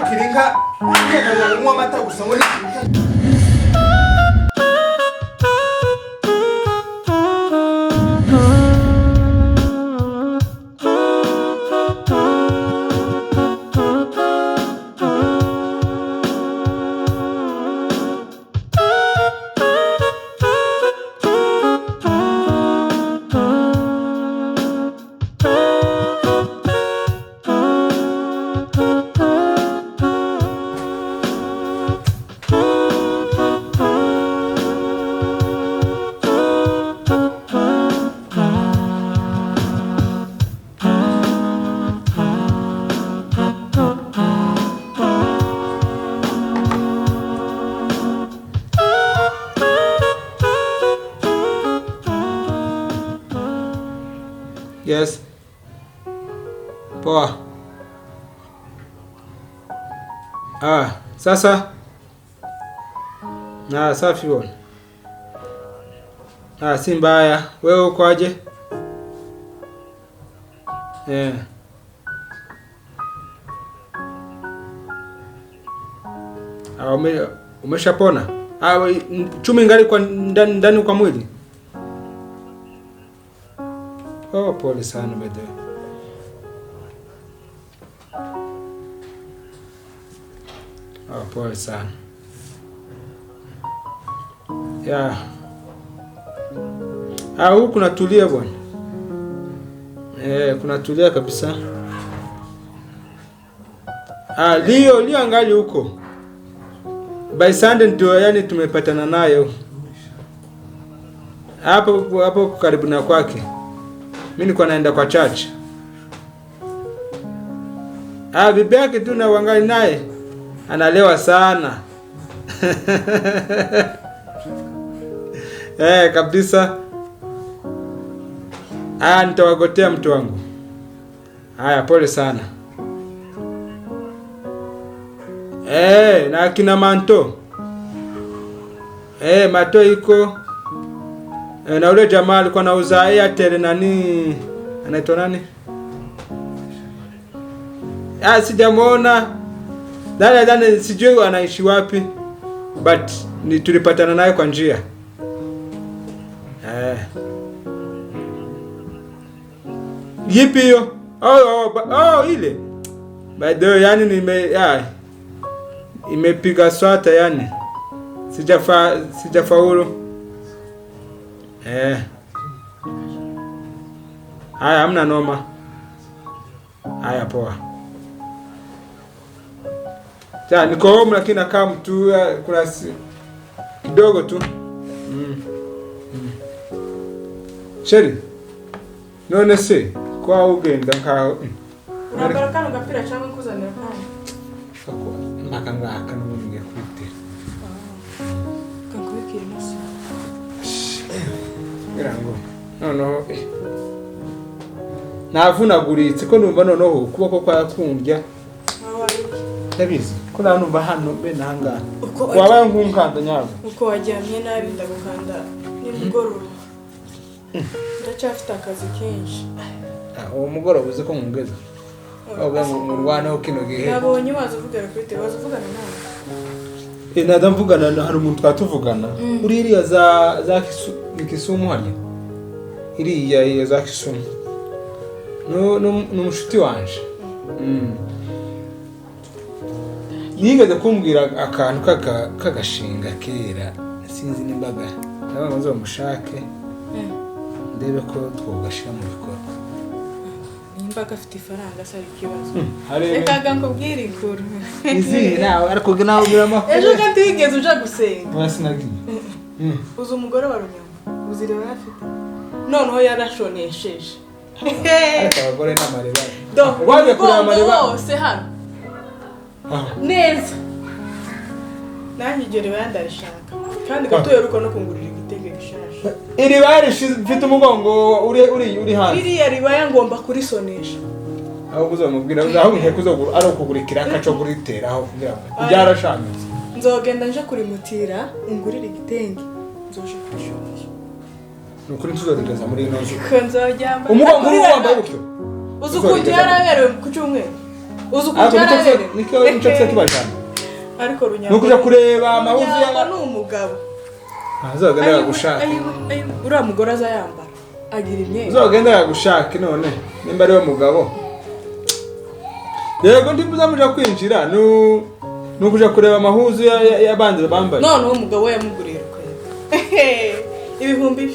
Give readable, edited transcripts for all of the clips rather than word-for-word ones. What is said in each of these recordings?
kiringa unywa amata gusa ngo Yes. Poa. Sasa. Safi bwana. Si mbaya. Wewe uko aje? Umeshapona? Chumi ngali kwa ndani kwa mwili. Pole sana bado. Pole sana. Huku kunatulia bwana. Kunatulia kabisa. Leo angali huko. By Sunday ndio yani tumepatana nayo. Hapo karibu na kwake. Mimi niko naenda kwa church. Bibi yake tu na wangali naye analewa sana. Kabisa. Nitawagotea mtu wangu. Pole sana. Na kina Manto. Mato iko. Na ule jamaa alikuwa anauza Airtel nani? Anaitwa nani? Sijamuona. Dada sijui anaishi wapi. But tulipatana naye kwa njia. Yipi hiyo? Ile. Bado yani imepiga swata yani. Sijafaulu. Hamna noma. Poa. Niko home lakini nakaa mtu kuna kidogo tu. Sheri. None se kwa ugenda nka. Unabarakana ugapira cyangwa kuzanira kandi. Nakanga n'umunye kwite. Kakwikira nasi. Irango. No. Navunaguritse ko numva noneho ukuboko kwa kumbya. Ndabizi. Ko numva hano be nanga. Wabaye nkunkanda nyabo. Uko wajyamye nabi ndagukanda nimugoro. Ndacyafite akazi kenshi. Uwo mugoro uzi ko ngungeza. Oga mu Rwanda ukino gihe. Nabonye wazuvugana kuri TV wazuvugana nawe. Nadamvugana hari umuntu twatuvugana. Uri iriya za Kisumu hano. Iriya za Kisumu. No mushuti wanje. Nigeze kumbwira akantu kagashinga kera sinzi nimbaga. Naba nzo mushake. Ndebe ko twogashira mu bikorwa. Nimbaga afite ifaranga sari kibazo. Reka nkubwire ikuru. Izi nawe ariko nawe ugira amakuru. Ejo kandi wigeze uja gusenga. Wasinagiye. Uzo umugore wa Runyama. Uzireba afite. Noneho yarashonesheje. Ariko abagore n'amareba. Waje kuri amareba wose hano. Neza. Nanyigere bandarishaka. Kandi gatoye ruko no kungurira igitege gishasha. Iri bari mfite umugongo uri hano. Iri ribaya ngomba kurisonesha. Aho kuzamubwira aho ngiye kuzogura ari ukugurikira akaco guritera aho kugira ngo byarashamitse. Nzogenda nje kurimutira ungurira igitenge. Nzoje kwishonesha. Nukuri tuzodegeza muri ino nzu. Konzojyamba. Umugongo uri wambaye gutyo. Uzukunje yaraberewe ku cyumweru. uzukujyana niko nicyo kibajana ariko runyama nukuja kureba amahuzu ya n'umugabo azogenda gushaka uriya mugore azayambara agira imyenda uzogenda gushaka none nimba ari we mugabo yego ndibuzamuja kwinjira nukuja kureba amahuzu y'abandi bambaye none uwo mugabo yamuguriye ibihumbi 3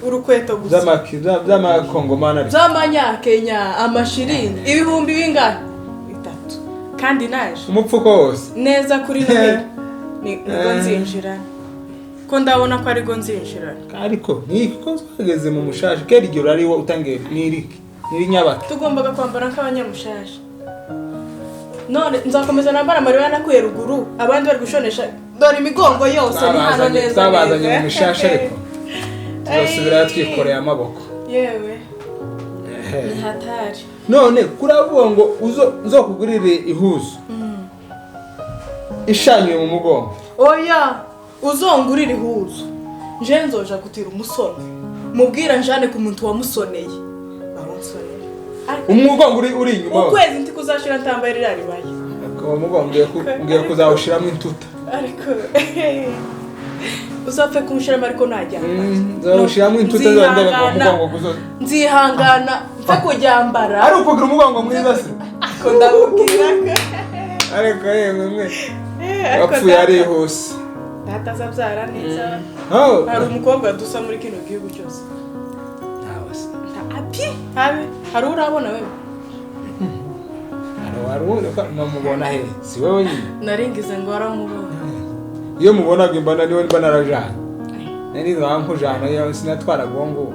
urukweto gusa z'amakongomana z'amanyakenya amashiringi ibihumbi bingahe 3 kandi naje umupfuko wose neza kuri noheli niko nzinjira ko ndabona ko ari go nzinjira ariko niko twageze mu mushasha kera igihe ari wo utangiye niri nyabaka tugombaga kwambara nk'abanyamushasha none nzakomeza nambara mariya nakuye ruguru abandi bari gushonesha dore imigongo yose ni hano neza twabazanye mu mushasha ariko tuzasubira twikoreye amaboko yewe ni hatari none kuravuga ngo uzokugurire ihuzu ishanywe mu mugongo oya uzongurire ihuzu nje nzoja gutira umusone mubwira njane ku muntu wamusoneye bamusoneye umugongo uri inyuma ukwezi nti kuzashira ntambaye riribaye akaba mugongo ngiye kuzawushiramo intuta ariko uzapfe kumushiramo ariko najya nzawushiramo intuta zandaga ku mugongo kuzo nzihangana mfe kujyambara ari ukugira umugongo mwiza se ko ndabubwira ariko yemwe apfuye ari hose data zabyara neza hari umukobwa dusa muri kino gihugu cyose hari urabona wewe namubona he si wewe nyine naringize ngo waramubona iyo mubonaga imbana niwe mba narajana nari nzankujana iyo sinatwara gongo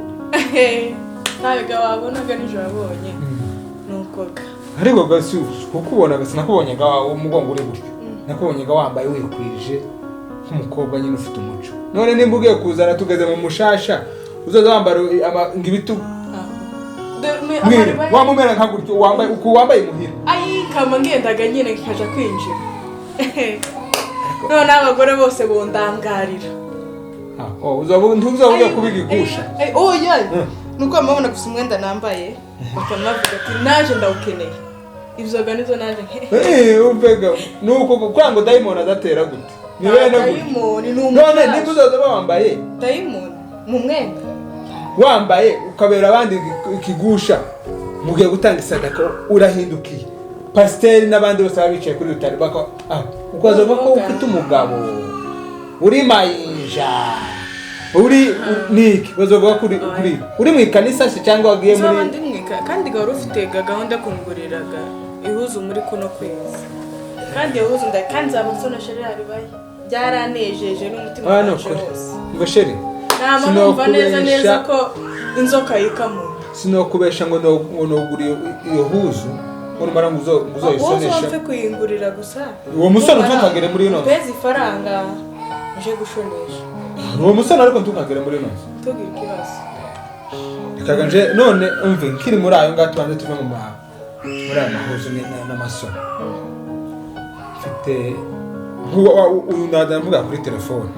ntabwo wabonaga nijoro abonye nukoga ariko gasi kukubonaga sinakubonyaga umugongo uri gutyo nakubonyaga wambaye wikwije nk'umukobwa nyine ufite umuco none nimba ugiye kuzana tugeze mu mushasha uzaza wambara ngibitugu wamumera nka gutyo wambaye muhira kama ngendaga nyine nkaja kwinjira none abagore bose bondangarira ntuzavuga kubigigusha oya nuko amabona gusa umwenda nambaye bakanavuga ati naje ndawukeneye ibyoga nizo naje umbega nuko kwango diamond adatera gute ni bene gute none niba uzaza bambaye diamond mu mwenda wambaye ukabera abandi ikigusha mugiye gutanga isadaka urahindukiye pasiteri n'abandi bose babicaye kuri rutari bako ukazoba ko ufite umugabo uri mayinja uri niki bazovuga kuri uri mu ikanisa se cyangwa wagiye muri abandi mwika kandi gahoro ufite gahunda kunguriraga ihuzu muri kuno kwezi kandi ihuzu kandi zabansona sherari baye byaranejeje n'umutima wacu wose ngo sheri namumva neza ko inzoka yikamu sinokubesha ngo nogura iyo huzu urumara ngo uzoyisonesha uzo kuyingurira gusa uwo musore ntukagere muri ino pezi faranga nje gushonesha uwo musore ariko ntukagere muri ino tugira ikibazo ikaganje none umve nkiri muri ayo ngato bande tuve muri aya mahuzu n'amasomo mfite uyu ndavuga kuri telefone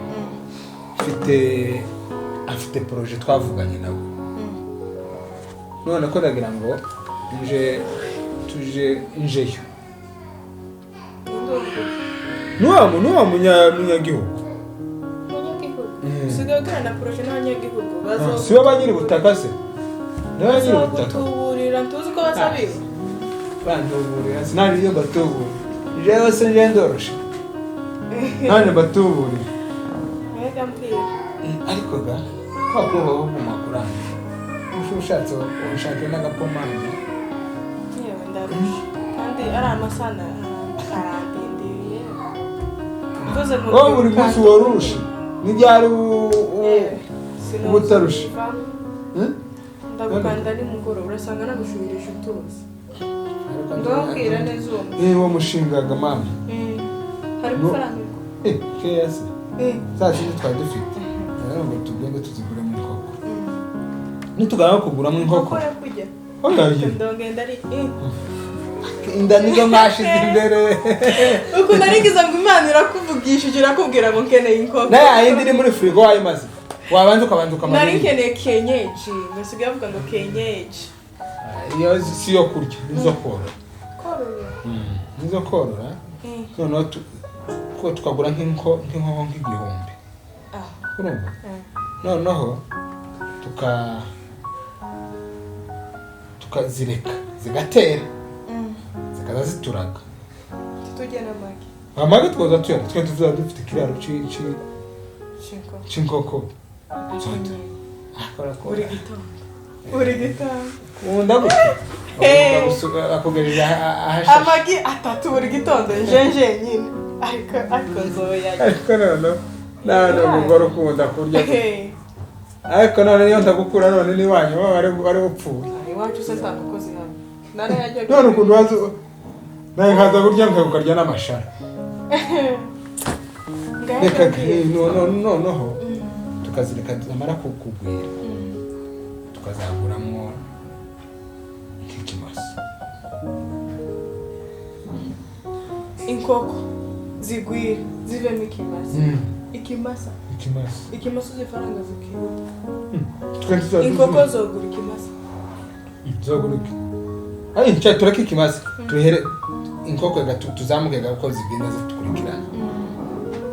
afite proje twavuganye nawe none ko ndagira ngo tuje njeyo nuwa munyagihugu sigagana na proje n'abanyagihugu bazo sibo banyiri butaka se n'abanyiri butaka tuburira tuzi ko basabiwe bantuburira sinari yo batubura jewe se ndoroshe nane batuburira mwega mbwira ariko ga kwa kuba buguma kuranga ushatse ushake n'agapomani yewe ndarusha kandi ari amasana arandindiriye tuze mu buri munsi warusha n'ibyari ubutarusha ndagukanda nimugoroba urasanga nagushubirisha utuzi ndababwira neza uwo mushingaga mama hari gufaranga keyasi saa sindi twari dufite rero ngo tugende tuzigure mu nkoko nitugana kuguramo inkoko ndongenda ari inda nizo mwashize imbere uko narigize ngo Imana irakuvugishije irakubwira ngo nkeneye inkoko nayo yindi iri muri frigo wayimaze wabanza ukabanza ukamara nari nkeneye kenyeji ngasigaye avuga ngo kenyeji iyo si yo kurya nizo korora nizo korora noneho ko tukagura nk'inko nk'igihumbi urumva noneho tukazireka zigatera zikaza zituraga tugena magi amagi twoza tuyara twe tuvuza dufite kiraro c'inkoko uri gitondo unda gute akugereza ahasha amagi atatu buri gitondo njenje nyine ariko nzoya ariko none umugore ukunda kurya ariko none niyo ndagukura none ni wanyu bari upfuye iwacu se ntakozi hano narayajya none ukuntu wazo naye nkaza kurya nkakarya n'amashara reka noneho tukazireka zamara kukugwira tukazaguramo nk'ikimasa inkoko zigwira zivemo ikimasa zifaranga zikiwe inkoko zogura ikimasa zogura ari nca tureke ikimasa tuhere inkoko tuzamuke gako zigenda zitukurikirana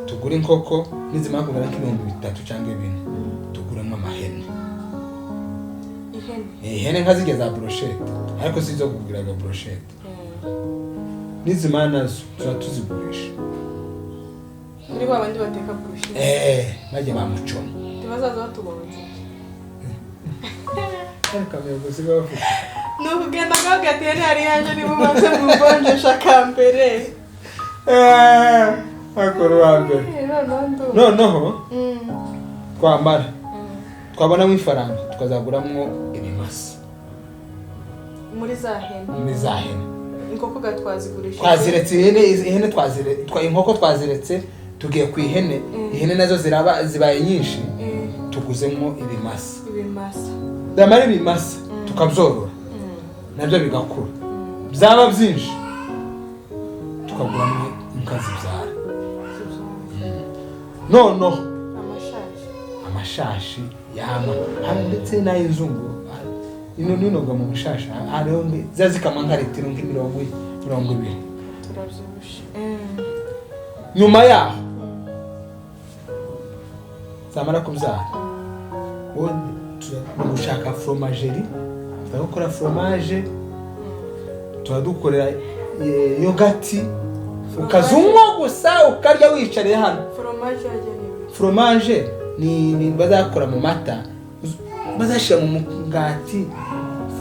tugura inkoko nizimara kugura nk'ibihumbi 3 cyangwa 4 tuguramo amahene ihene nka zigeza brochette ariko sizo kuguraga brochette nizimara nazo tuzigurisha muri babandi bateka brochette najye bamucona tibazaza batubonye kamera gusiga bafite nubugenda gagatene ari yanje ni bubanze mu bonje shakambere akoro wambe noneho twamara twabona mwifaranga tukazaguramo ibimasa muri za hene inkoko gatwazigurisha twaziretse ihene inkoko twaziretse tugiye ku ihene nazo zibaye nyinshi tuguzemo ibimasa damara ibimasa tukabyorora nabyo bigakura byaba byinshi tukaguramo inka zibyara noneho amashashi yama ndetse n'ay'inzungu inoga mu mashashi hariho zazikama nka litiro nk'imirongo 20 nyuma yaho zamara kubyara gushaka fromagerie tukakora fromage tukadukorera yogati ukazumwa gusa ukarya wicariye hano fromage ni bazakora mu mata bazashira mu mugati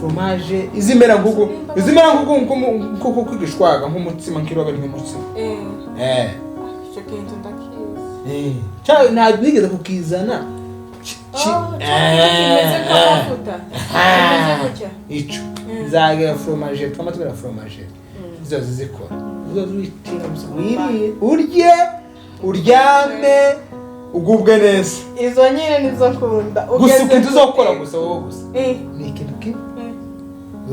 fromage izimera ngugu nkuko kwigishwaga nk'umutsima nkiroga nk'umutsima icyo kintu ndakizi cyane nabigeze kukizana kimeze nk'amavuta kimeze gutya ico zaga fromage twamatubera fromage izo zikora izo zitira urye uryame ugubwe neza izo nyine nizo nkunda gusa ukintu uzokora gusa wowe gusa ni ikintu kimwe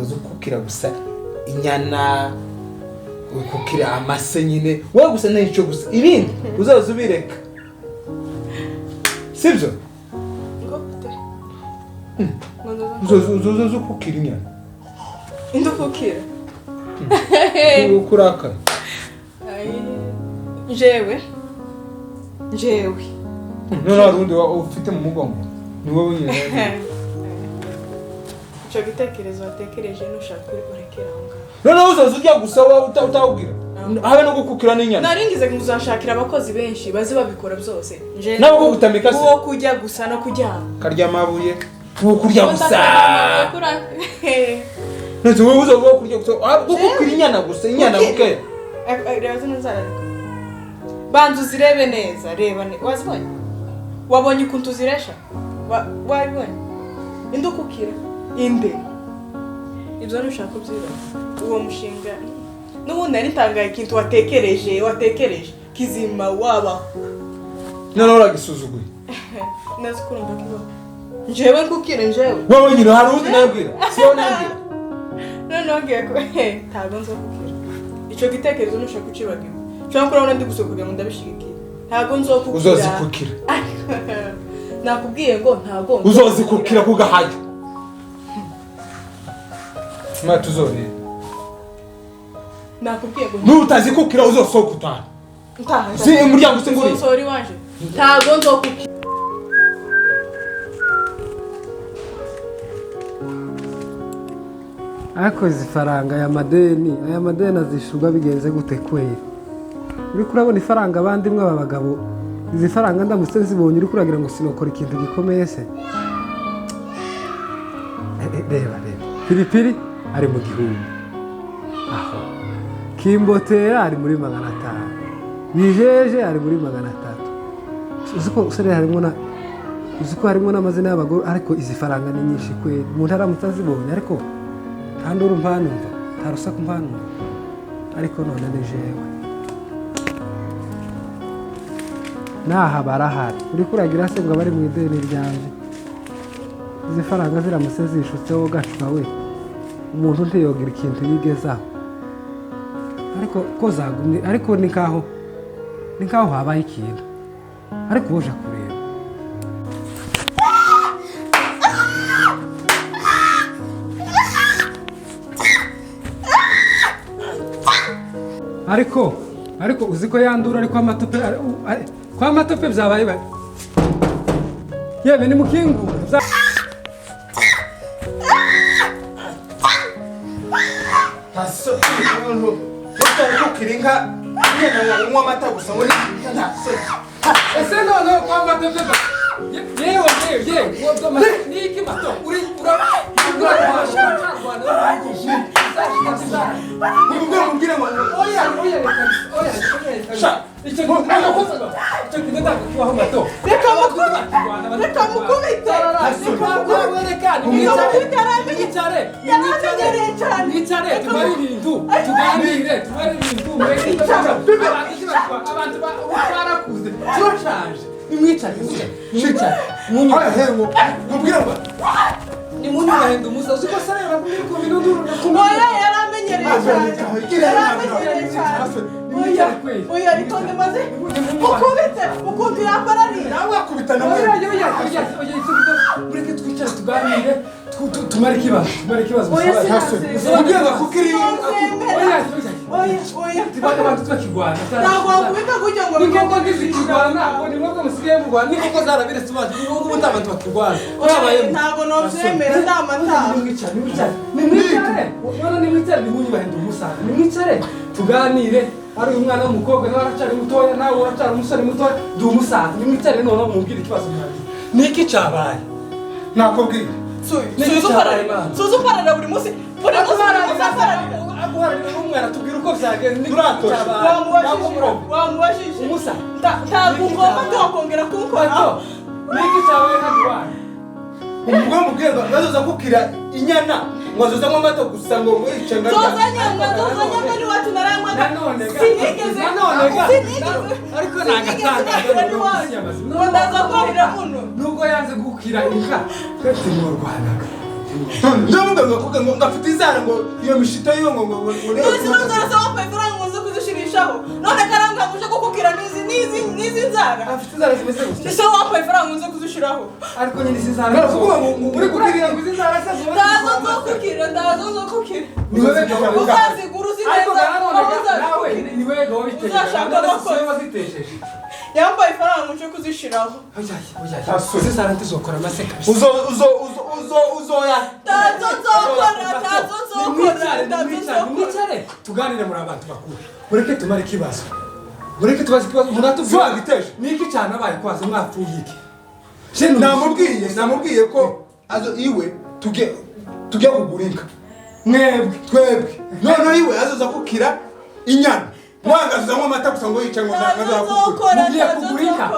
uzokukira gusa inyana ukukira amase nyine wowe gusa n'icyo gusa ibindi uzaza ubireka sibyo uzoza ukukira inyana indukukira ukuraka jewe none warundi ufite mu mugongo ni wowe nyine icyo gitekerezo watekereje nushaka kurekera aho ngaho none uzoza ujya gusa wowe utawubwira habe no gukukira n'inyana naringize kuzashakira abakozi benshi bazi babikora byose nabo ko gutamika se uwo kujya gusa no kujyana karya mabuye uwo kurya gusa none wowe uzoza kurya gusa gukukira inyana gusa inyana buke reba zino nzara banzu uzirebe neza reba wazibonye wabonye ukuntu uziresha wabibonye indukukira inde ibyo nushaka kubyira uwo mushinga n'ubundi nari ntangaye ikintu watekereje kizima waba none uragisuzuguye nazi kurumva kibaho njyewe nkukire njyewe wowe nyine hari undi nabwira siyo nabwira none ngiye ko ntabwo nzo kukira icyo gitekerezo nushaka kucibagirwa cyangwa kurabona ndi gusokugira ngo ndabishigikiye ntabwo nzo kukira uzozikukira nakubwiye ngo ntabwo uzozikukira kugahayo Ma tuzone. nakubwiye ngo Nutazi kukira uzosohoka utana. ntaha Si umuryango usenguriye. sori wanje ntago nzokukira ariko izi faranga aya madeni azishurwa bigenze gute kwera uri kurabona ifaranga abandi mwe aba bagabo izi faranga ndamutse nzibonye uri kuragira ngo sinokora ikintu gikomeye se reba piripiri ari mu gihumbi aho kimbotera ari muri 500 bijeje ari muri 300 uzi ko usere harimo n'amazina y'abagore ariko izi faranga ni nyinshi kwera umuntu aramutse azibonye ariko kandi uri mpanumva tarusaku mpanumva ariko none ni jewe naha barahari uri kuragira se ngo bari mu ideni ryanje izi faranga ziramutse zishutseho gashwa we umuntu ntiyogira ikintu yigezaho ariko ko zagumye ariko ni kaho habaye ikintu ariko uje kureba ariko uzi ko yandura ariko amatope byabaye bari yebe ni mukingu Haso umuntu kukiringa nyene unywa amata gusa muri ntaso. ese none kwa matope yewe wodoma niki mato uri Mbwira ngo oya icyo kintu ndakubaho mato reka mukubite Nicare tumare ibintu tuganire abantu barakuze turashaje nimwicare mubwira ngo ni munyurahenda umusazi ko sarera ku bintu oya yaramenyereye cyane oya ritonde maze mukubite ukuntu yapararira nawe akubitana mureke twicare tuganire tumare ikibazo mubwira ngo kukiri oya abantu twakirwana ntabwo wakubita kugira ngo nikoko ntizikirwana ni mwebwe musigaye mu Rwanda nikoko zarabiretse abantu ubu abantu bakirwana ntabwo nobyemera ndamataha nimwicare nimunyubahenda umusaza nimwicare tuganire ari umwana w'umukobwa nawe aracari mutoya nawe uracari umusore mutoya ndi umusaza nimwicare noneho mubwire ikibazo mwagize niki cabaye nakubwira suzuparara buri munsi aguharira umwana tubwira uko vyagenze wamubajije umusa ntabwo ugomba tuhakongera kunkoraho niki cabaye ntabiwaye umugore mubwira ngo bazoza kukira inyana ngo azozamo amata gusa ngo mwice zozanyanga ni wacu narangwaga sinigeze ariko nagatangaje ngo ndaza kwarira muno nubwo yanze gukira inka twese mu Rwanda ndavuga ngo ngafite izara ngo iyo mishito yo ngo nizi nuzara wampaye ifaranga ngo nze kuzishirishaho none karanga muje kukukira nizi nzara afite izara zimeze gutya niso wampaye ifaranga ngo nze kuzishiraho ariko nyine izi zara ndavuga ngo muri kukira ngo izi zara se ndazo nzokukira uzazigura uzi neza nawe ni wewe wabiteje wazitesheje yambaye ifaranga muje kuzishiraho izi zara ntizokora amaseka uzoya ndazo nzokora mwicare tuganire muri abantu bakuru mureke tumare ikibazo mureke tubaze ikibazo munatubwira giteje niki cyane abaye kwaza mwapfuye iki namubwiye ko azo iwe tujye kugura inka twebwe none iwe azoza kukira inyana mwangazamo amata gusa ngo yica ngo mugiye kugura inka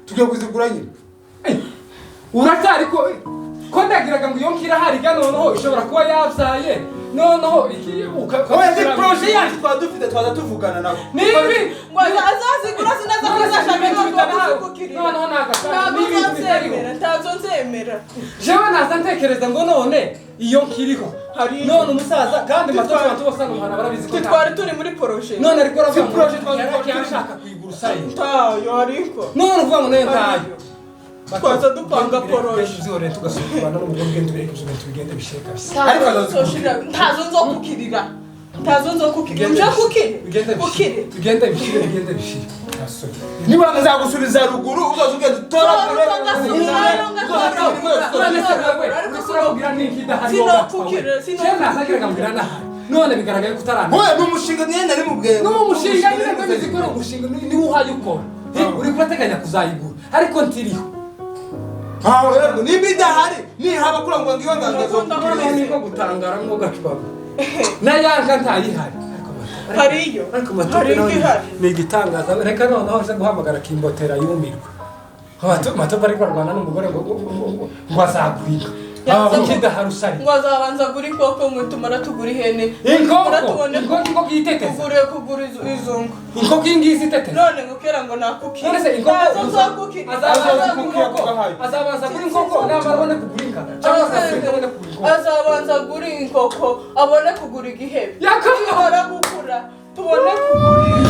tugiye kuzigura nyine uracyari ko ndagiraga ngo iyo nkira hari ga noneho ishobora kuba yabyaye noneho ikibuka projet yacu twadufite twaza tuvugana nabo nibi ngo azazigura sinaza kuzashaka noneho ntazo nzemera jewe naza ntekereza ngo none iyo nkiriho none umusaza kandi matope abantu bose ngo mwana barabizi ko twari turi muri projet none ariko ravuga projet twashaka kuyigura sayi tayo ariko none uvuga ngo ntayo twaza dupanga poroshe zore tugasubirana n'umugore ugenda ubireka ibyo bintu bigenda bisheka bisa ariko azoshira ntazo nzokukirira bigenda bishira niba nzagusubiza ruguru uzoza ugenda utora none bigaragaye ko utarana oya n'umushinga nyene ari mu bwenge n'umushinga nyene kwemeza ko umushinga ni uhaye ukora uri kurateganya kuzayigura ariko ntiriho yego nimba idahari nihaba kura ngo ngiyo ngangazo niko gutangara ngo gacwaga nayanka ntayihari hariyo ni igitangaza reka noneho se guhamagara kimbotera yumirwa matope ariko arwana n'umugore ngo azagurika kidaharusari ngo azabanza gura inkoko mwitumara tugura ihene inkoko yiteteza kugura izungu inkoko ingizi iteteza none ngukera ngo nakukira none se inkoko azabanza gura inkoko namba abone kugura inka azabanza gura inkoko abone kugura igihebe yakabara gukura tubone kugura